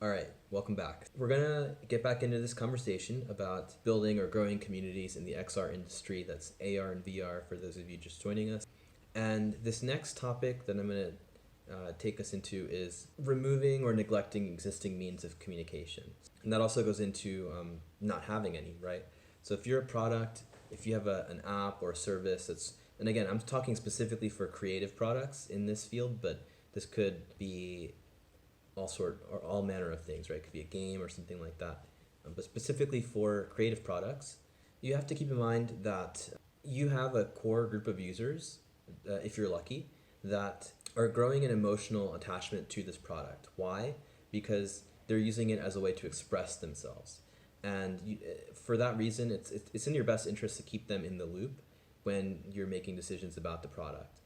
All right, welcome back. We're gonna get back into this conversation about building or growing communities in the XR industry. That's AR and VR for those of you just joining us. And this next topic that I'm gonna take us into is removing or neglecting existing means of communication. And that also goes into not having any, right? So if you're a product, if you have an app or a service that's, and again, I'm talking specifically for creative products in this field, but this could be all manner of things, right? It could be a game or something like that. But specifically for creative products, you have to keep in mind that you have a core group of users, if you're lucky, that are growing an emotional attachment to this product. Why? Because they're using it as a way to express themselves. And for that reason, it's in your best interest to keep them in the loop when you're making decisions about the product.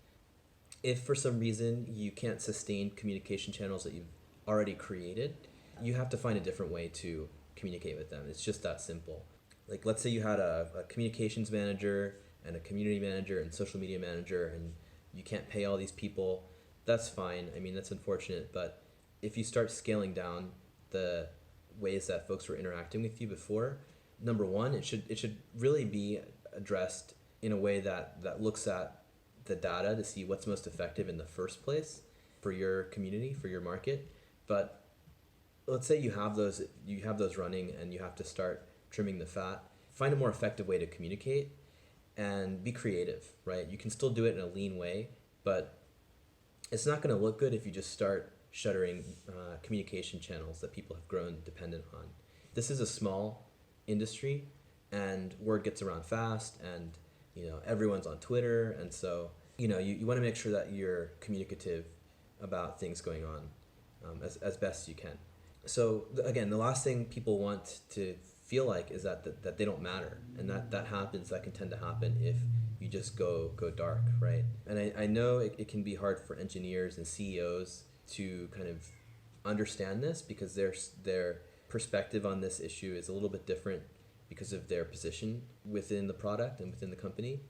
If for some reason you can't sustain communication channels that you've already created, you have to find a different way to communicate with them. It's just that simple. Like, let's say you had a communications manager and a community manager and social media manager, and you can't pay all these people. That's fine. I mean, that's unfortunate, but if you start scaling down the ways that folks were interacting with you before, number one, it should really be addressed in a way that looks at the data to see what's most effective in the first place for your community, for your market. But let's say you have those running and you have to start trimming the fat. Find a more effective way to communicate and be creative, right? You can still do it in a lean way, but it's not going to look good if you just start shuttering communication channels that people have grown dependent on. This is a small industry, and word gets around fast, and everyone's on Twitter, and so you want to make sure that you're communicative about things going on as best you can. So again, the last thing people want to feel like is that they don't matter, and that happens. That can tend to happen if you just go dark, right? And I know it can be hard for engineers and CEOs to kind of understand this, because their perspective on this issue is a little bit different because of their position within the product and within the company.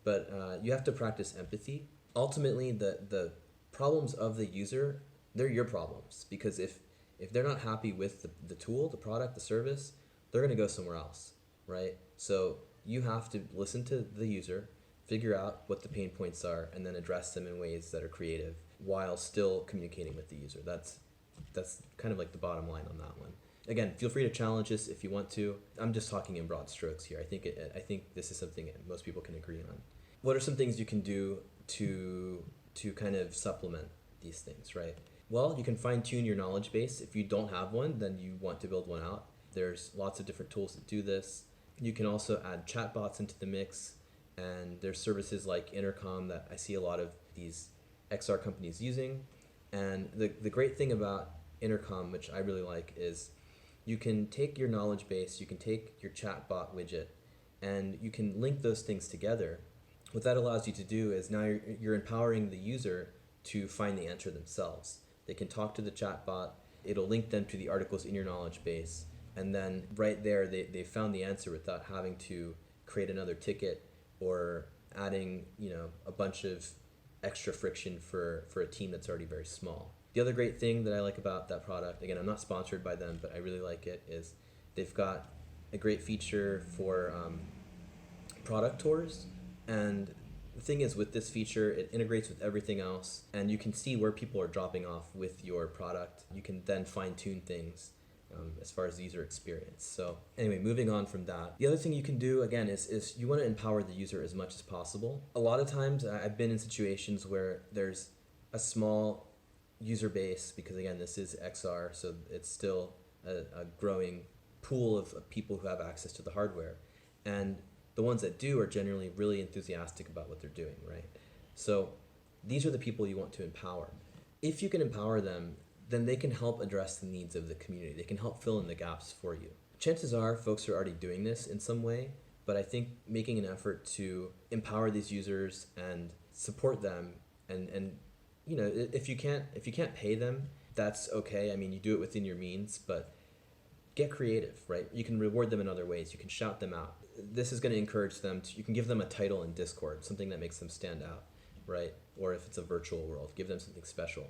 But you have to practice empathy. Ultimately, the problems of the user, they're your problems, because if they're not happy with the tool, the product, the service, they're going to go somewhere else, right? So you have to listen to the user, figure out what the pain points are, and then address them in ways that are creative while still communicating with the user. That's kind of like the bottom line on that one. Again, feel free to challenge this if you want to. I'm just talking in broad strokes here. I think this is something that most people can agree on. What are some things you can do to kind of supplement these things, right? Well, you can fine-tune your knowledge base. If you don't have one, then you want to build one out. There's lots of different tools that do this. You can also add chatbots into the mix, and there's services like Intercom that I see a lot of these XR companies using. And the great thing about Intercom, which I really like, is you can take your knowledge base, you can take your chatbot widget, and you can link those things together. What that allows you to do is now you're empowering the user to find the answer themselves. They can talk to the chatbot, it'll link them to the articles in your knowledge base, and then right there they found the answer without having to create another ticket or adding a bunch of extra friction for a team that's already very small. The other great thing that I like about that product, again, I'm not sponsored by them, but I really like it, is they've got a great feature for product tours. And the thing is, with this feature, it integrates with everything else, and you can see where people are dropping off with your product. You can then fine-tune things as far as the user experience. So anyway, moving on from that. The other thing you can do, again, is you want to empower the user as much as possible. A lot of times I've been in situations where there's a small user base, because again, this is XR, so it's still a growing pool of people who have access to the hardware. And the ones that do are generally really enthusiastic about what they're doing, right? So these are the people you want to empower. If you can empower them, then they can help address the needs of the community. They can help fill in the gaps for you. Chances are folks are already doing this in some way, but I think making an effort to empower these users and support them, and if you can't pay them, that's okay. I mean, you do it within your means, but get creative, right? You can reward them in other ways. You can shout them out. This is going to encourage them you can give them a title in Discord, something that makes them stand out, right? Or if it's a virtual world, give them something special.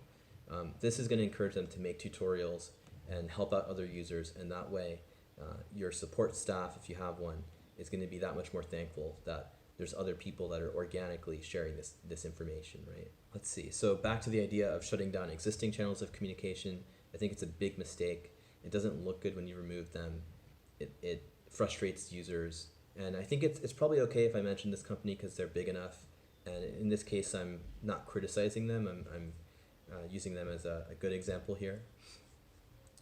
This is going to encourage them to make tutorials and help out other users. And that way, your support staff, if you have one, is going to be that much more thankful that there's other people that are organically sharing this information, right? Let's see. So back to the idea of shutting down existing channels of communication. I think it's a big mistake. It doesn't look good when you remove them. It frustrates users. And I think it's probably okay if I mention this company because they're big enough. And in this case, I'm not criticizing them. I'm using them as a good example here.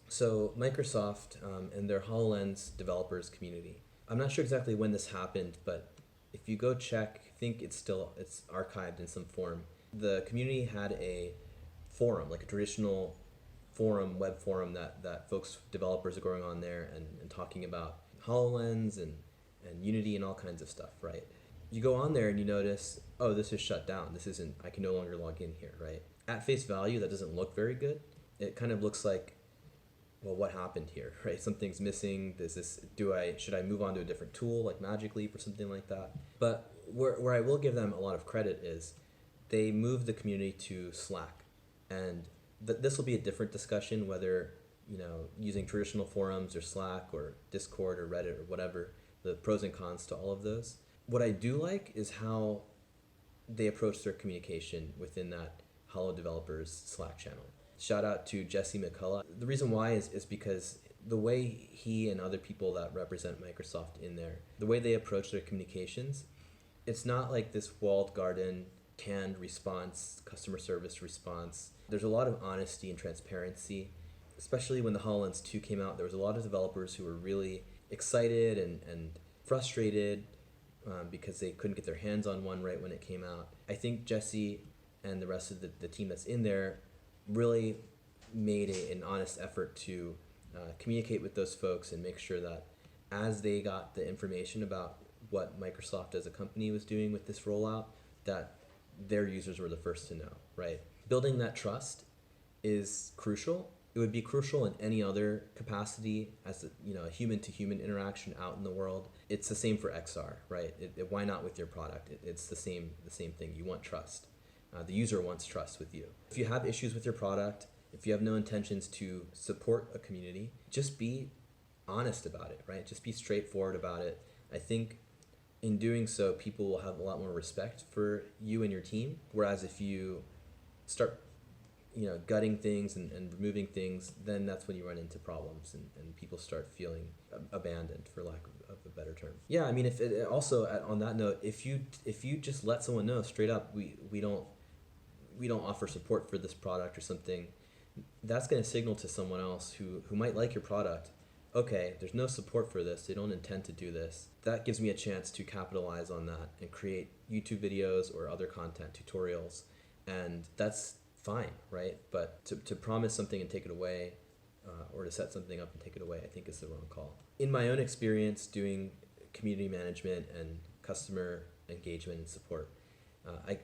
So Microsoft and their HoloLens developers community. I'm not sure exactly when this happened, but if you go check, I think it's archived in some form. The community had a forum, like a traditional forum, web forum that developers are going on there and talking about HoloLens and Unity and all kinds of stuff, right? You go on there and you notice, oh, this is shut down. I can no longer log in here, right? At face value, that doesn't look very good. It kind of looks like, well, what happened here, right? Something's missing. Should I move on to a different tool like Magic Leap or something like that? But where I will give them a lot of credit is they moved the community to Slack. And this will be a different discussion, whether, using traditional forums or Slack or Discord or Reddit or whatever, the pros and cons to all of those. What I do like is how they approach their communication within that Holo Developers Slack channel. Shout out to Jesse McCullough. The reason why is because the way he and other people that represent Microsoft in there, the way they approach their communications, it's not like this walled garden, canned response, customer service response. There's a lot of honesty and transparency, especially when the HoloLens 2 came out. There was a lot of developers who were really excited and frustrated because they couldn't get their hands on one right when it came out. I think Jesse and the rest of the team that's in there really made an honest effort to communicate with those folks and make sure that as they got the information about what Microsoft as a company was doing with this rollout, that their users were the first to know, right? Building that trust is crucial. It would be crucial in any other capacity as a human-to-human interaction out in the world. It's the same for XR, right? Why not with your product? It's the same thing. You want trust. The user wants trust with you. If you have issues with your product, if you have no intentions to support a community, just be honest about it, right? Just be straightforward about it. I think in doing so, people will have a lot more respect for you and your team. Whereas if you start gutting things and removing things, then that's when you run into problems and people start feeling abandoned, for lack of a better term. Yeah, I mean, on that note, if you just let someone know straight up, we don't offer support for this product or something, that's going to signal to someone else who might like your product, okay, there's no support for this, they don't intend to do this. That gives me a chance to capitalize on that and create YouTube videos or other content, tutorials, and that's fine, right? But to promise something and take it away, or to set something up and take it away, I think is the wrong call. In my own experience doing community management and customer engagement and support,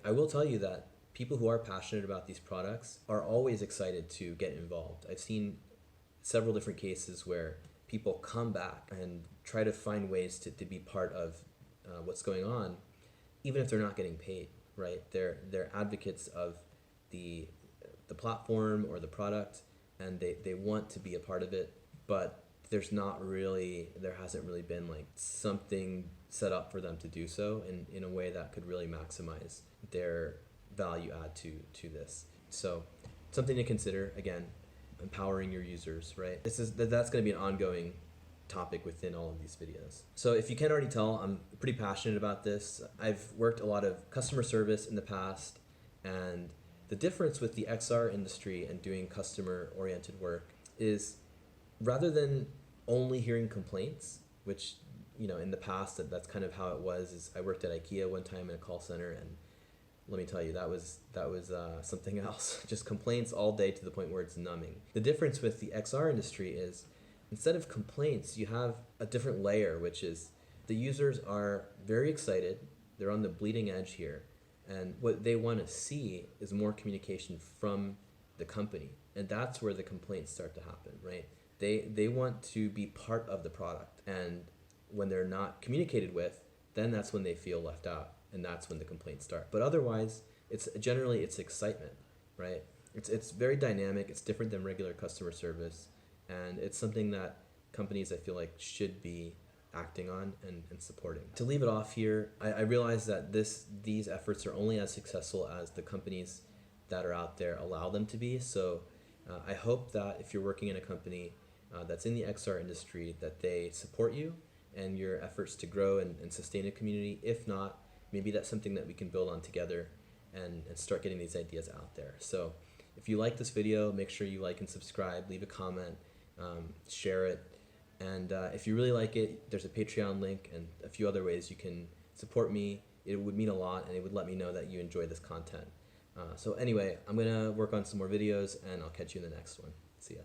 I will tell you that people who are passionate about these products are always excited to get involved. I've seen several different cases where people come back and try to find ways to be part of what's going on, even if they're not getting paid, right? They're advocates of the platform or the product, and they want to be a part of it, but there hasn't really been like something set up for them to do so in a way that could really maximize their value add to this. So something to consider, again, empowering your users, right? That's going to be an ongoing topic within all of these videos. So if you can't already tell, I'm pretty passionate about this. I've worked a lot of customer service in the past, and the difference with the XR industry and doing customer-oriented work is, rather than only hearing complaints, which, in the past, that's kind of how it was. Is I worked at IKEA one time in a call center, and let me tell you, that was something else. Just complaints all day to the point where it's numbing. The difference with the XR industry is, instead of complaints, you have a different layer, which is the users are very excited. They're on the bleeding edge here. And what they want to see is more communication from the company. And that's where the complaints start to happen, right? They want to be part of the product. And when they're not communicated with, then that's when they feel left out. And that's when the complaints start. But otherwise, it's excitement, right? It's very dynamic. It's different than regular customer service. and it's something that companies, I feel like, should be acting on and supporting. To leave it off here, I realize that these efforts are only as successful as the companies that are out there allow them to be. So I hope that if you're working in a company that's in the XR industry, that they support you and your efforts to grow and sustain a community. If not, maybe that's something that we can build on together and start getting these ideas out there. So if you like this video, make sure you like and subscribe, leave a comment, share it. And if you really like it, there's a Patreon link and a few other ways you can support me. It would mean a lot, and it would let me know that you enjoy this content. So anyway, I'm going to work on some more videos, and I'll catch you in the next one. See ya.